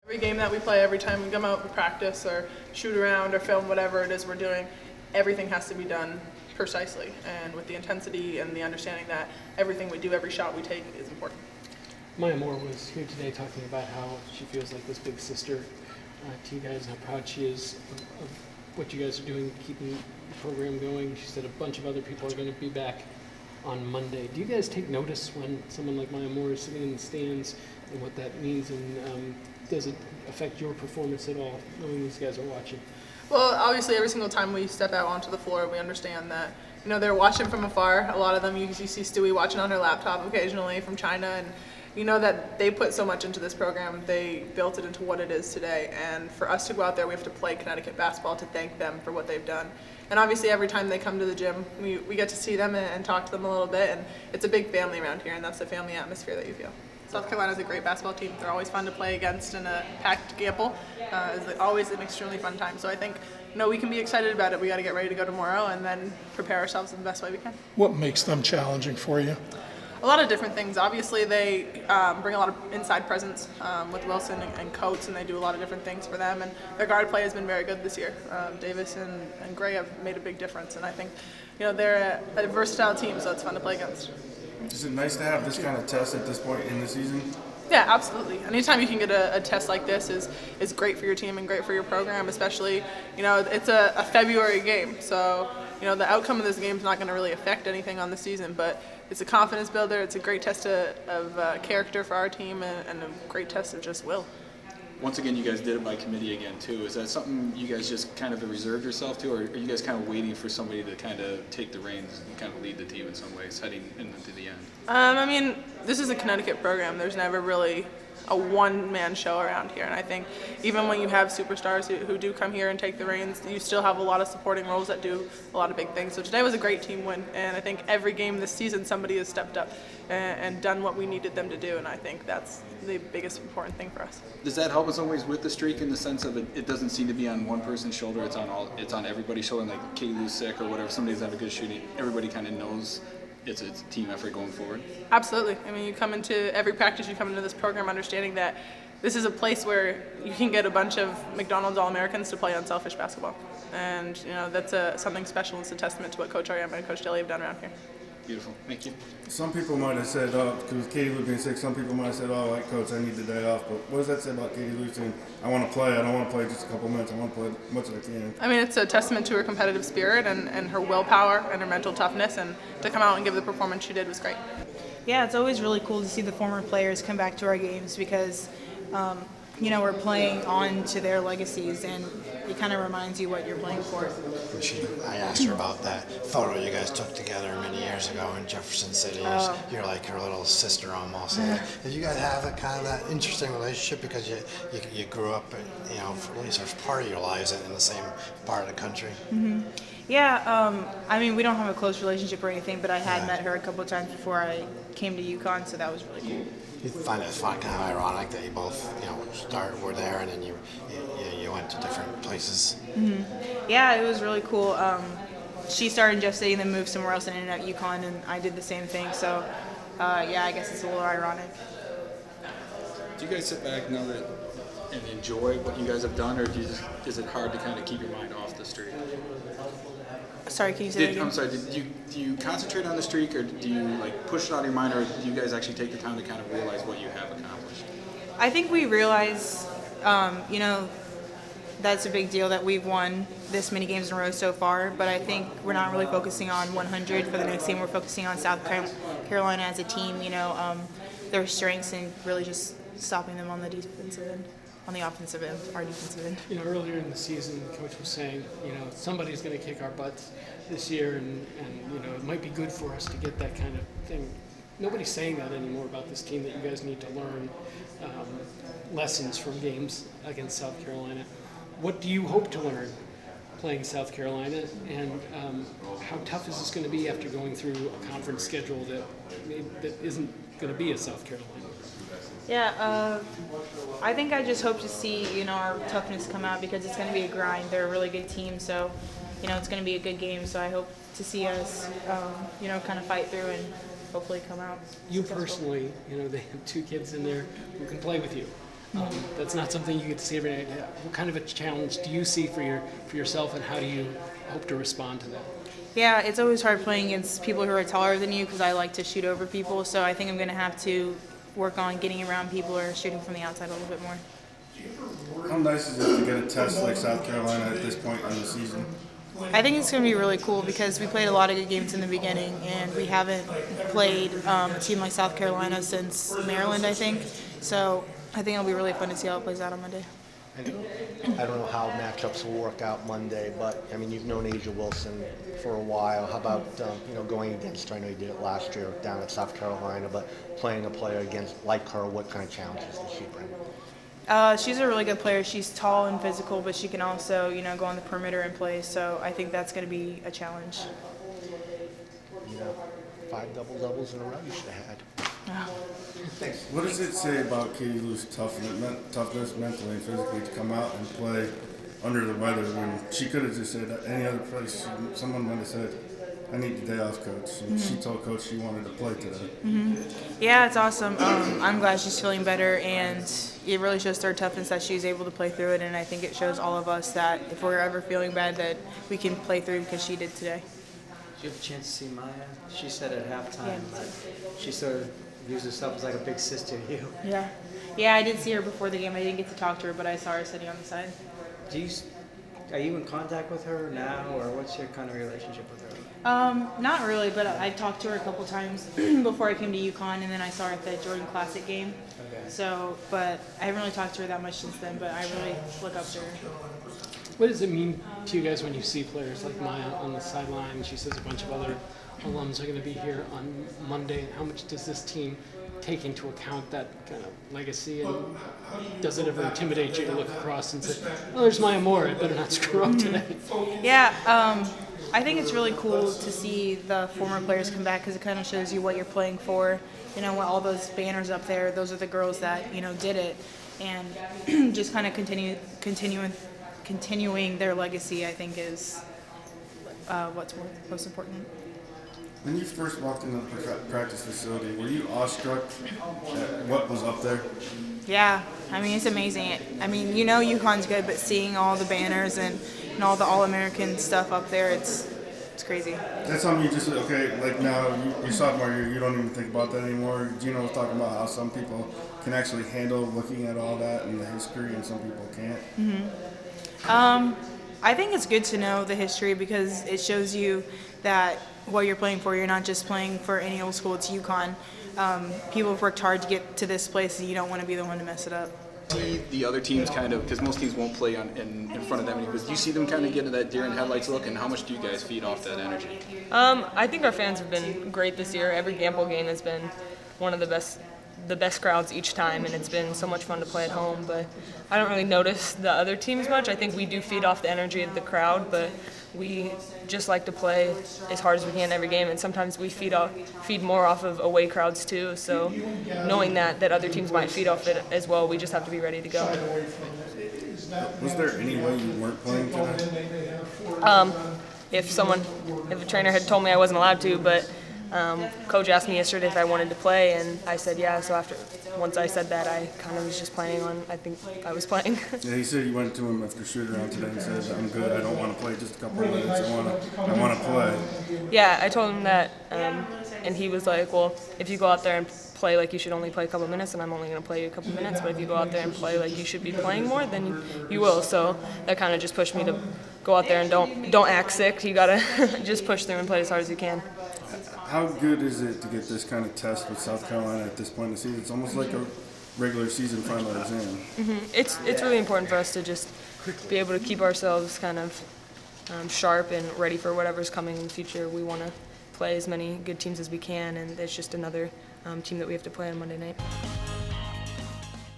Every game that we play, every time we come out and practice or shoot around or film whatever it is we're doing, everything has to be done precisely and with the intensity and the understanding that everything we do, every shot we take is important. Maya Moore was here today talking about how she feels like this big sister to you guys and how proud she is of what you guys are doing, keeping the program going. She said a bunch of other people are going to be back on Monday. Do you guys take notice when someone like Maya Moore is sitting in the stands and what that means, and does it affect your performance at all, knowing these guys are watching? Well, obviously, every single time we step out onto the floor, we understand that, they're watching from afar. A lot of them, you see Stewie watching on her laptop occasionally from China, and you know that they put so much into this program. They built it into what it is today, and for us to go out there, we have to play Connecticut basketball to thank them for what they've done. And obviously, every time they come to the gym, we get to see them and talk to them a little bit, and it's a big family around here, and that's the family atmosphere that you feel. South Carolina's a great basketball team. They're always fun to play against in a packed Gamble. It's always an extremely fun time. So I think, we can be excited about it. We got to get ready to go tomorrow and then prepare ourselves in the best way we can. What makes them challenging for you? A lot of different things. Obviously, they bring a lot of inside presence with Wilson and Coates, and they do a lot of different things for them. And their guard play has been very good this year. Davis and Gray have made a big difference, and I think, they're a versatile team, so it's fun to play against. Is it nice to have this kind of test at this point in the season? Yeah, absolutely. Anytime you can get a test like this is great for your team and great for your program, especially, it's a February game. So, the outcome of this game is not going to really affect anything on the season, but it's a confidence builder. It's a great test of character for our team and a great test of just will. Once again, you guys did it by committee again, too. Is that something you guys just kind of reserved yourself to, or are you guys kind of waiting for somebody to kind of take the reins and kind of lead the team in some ways, heading into the end? This is a Connecticut program. There's never really a one-man show around here, and I think even when you have superstars who do come here and take the reins, you still have a lot of supporting roles that do a lot of big things. So today was a great team win, and I think every game this season somebody has stepped up and done what we needed them to do, and I think that's the biggest important thing for us. Does that help us always with the streak in the sense of it doesn't seem to be on one person's shoulder, it's on everybody's shoulder, like Katie Lou's sick or whatever, somebody's having a good shooting, everybody kind of knows it's a team effort going forward? Absolutely. You come into every practice, you come into this program understanding that this is a place where you can get a bunch of McDonald's All-Americans to play unselfish basketball. And, that's something special. It's a testament to what Coach Ariam and Coach Daly have done around here. Beautiful. Thank you. Some people might have said, because Katie Lou being sick, some people might have said, like, Coach, I need the day off. But what does that say about Katie Lou saying, I want to play, I don't want to play just a couple minutes, I want to play as much as I can? It's a testament to her competitive spirit and her willpower and her mental toughness, and to come out and give the performance she did was great. Yeah, it's always really cool to see the former players come back to our games because, we're playing on to their legacies, and it kind of reminds you what you're playing for. I asked her about that photo you guys took together many years ago in Jefferson City. You're like her little sister almost. Did you guys have that interesting relationship because you grew up, for at least for part of your lives in the same part of the country? Mm-hmm. Yeah, we don't have a close relationship or anything, but I had met her a couple of times before I came to UConn, so that was really cool. You find it kind of ironic that you both, were there and then you went to different places? Mm-hmm. Yeah, it was really cool. She started in Jeff City and then moved somewhere else and ended up at UConn, and I did the same thing, so I guess it's a little ironic. Do you guys sit back now and enjoy what you guys have done, or is it hard to kind of keep your mind off the streak? Sorry, can you say that again? I'm sorry, do you concentrate on the streak, or do you push it out of your mind, or do you guys actually take the time to kind of realize what you have accomplished? I think we realize, that's a big deal that we've won this many games in a row so far, but I think we're not really focusing on 100 for the next game. We're focusing on South Carolina as a team, their strengths, and really just stopping them on the defensive end. On the offensive end, our defensive end. Earlier in the season, the coach was saying, somebody's going to kick our butts this year, and it might be good for us to get that kind of thing. Nobody's saying that anymore about this team, that you guys need to learn lessons from games against South Carolina. What do you hope to learn playing South Carolina, and how tough is this going to be after going through a conference schedule that isn't going to be a South Carolina? Yeah, I think I just hope to see, our toughness come out because it's going to be a grind. They're a really good team, so, it's going to be a good game. So I hope to see us, kind of fight through and hopefully come out. You personally, they have two kids in there who can play with you. That's not something you get to see every night. What kind of a challenge do you see for yourself, and how do you hope to respond to that? Yeah, it's always hard playing against people who are taller than you because I like to shoot over people. So I think I'm going to have to work on getting around people or shooting from the outside a little bit more. How nice is it to get a test like South Carolina at this point in the season? I think it's going to be really cool because we played a lot of good games in the beginning, and we haven't played a team like South Carolina since Maryland, I think. So I think it'll be really fun to see how it plays out on Monday. I don't know how matchups will work out Monday, but I mean, you've known Asia Wilson for a while. How about going against her? I know you did it last year down at South Carolina, but playing a player against like her, what kind of challenges does she bring? She's a really good player. She's tall and physical, but she can also, go on the perimeter and play. So I think that's going to be a challenge. 5 double-doubles in a row you should have had. What does it say about Katie Lou's toughness mentally and physically to come out and play under the weather when she could have just said at any other place, someone might have said, I need the day off, Coach. And she told Coach she wanted to play today. Yeah, it's awesome. I'm glad she's feeling better, and it really shows her toughness that she's able to play through it, and I think it shows all of us that if we're ever feeling bad that we can play through because she did today. Did you have a chance to see Maya? She said at halftime that she sort of views herself as like a big sister to you. Yeah, I did see her before the game. I didn't get to talk to her, but I saw her sitting on the side. Are you in contact with her now, or what's your kind of relationship with her? Not really, but I talked to her a couple times before I came to UConn, and then I saw her at the Jordan Classic game. Okay. So, but I haven't really talked to her that much since then, but I really look up to her. What does it mean to you guys when you see players like Maya on the sideline? She says a bunch of other alums are going to be here on Monday. And how much does this team take into account that kind of legacy? And does it ever intimidate you to look across and say, oh, there's Maya Moore, I better not screw up today? Yeah, I think it's really cool to see the former players come back because it kind of shows you what you're playing for. What all those banners up there, those are the girls that, did it. And just kind of continuing their legacy, I think, is what's most important. When you first walked into the practice facility, were you awestruck at what was up there? Yeah, it's amazing. UConn's good, but seeing all the banners and all the All-American stuff up there, it's crazy. That's something you just, like now, you're sophomore year, you don't even think about that anymore. Gino was talking about how some people can actually handle looking at all that and the history, and some people can't. I think it's good to know the history because it shows you that what you're playing for, you're not just playing for any old school, it's UConn. People have worked hard to get to this place, and you don't want to be the one to mess it up. See the other teams kind of, because most teams won't play in front of them, but do you see them kind of get into that deer in headlights look, and how much do you guys feed off that energy? I think our fans have been great this year. Every Gamble game has been one of the best crowds each time, and it's been so much fun to play at home. But I don't really notice the other teams much. I think we do feed off the energy of the crowd, but we just like to play as hard as we can every game, and sometimes we feed more off of away crowds too. So knowing that other teams might feed off it as well, we just have to be ready to go. Was there any way you weren't playing today? If a trainer had told me I wasn't allowed to, but Coach asked me yesterday if I wanted to play, and I said yeah. So once I said that, I kind of was just planning on, I think I was playing. Yeah, he said you went to him after shoot around today and said, I'm good, I don't want to play just a couple of minutes, I want to play. Yeah, I told him that, and he was like, well, if you go out there and play like you should only play a couple minutes, and I'm only going to play you a couple minutes, but if you go out there and play like you should be playing more, then you will. So that kind of just pushed me to go out there and don't act sick. You got to just push through and play as hard as you can. How good is it to get this kind of test with South Carolina at this point in the season? It's almost like a regular season final exam. It's really important for us to just be able to keep ourselves kind of sharp and ready for whatever's coming in the future. We want to play as many good teams as we can, and it's just another team that we have to play on Monday night.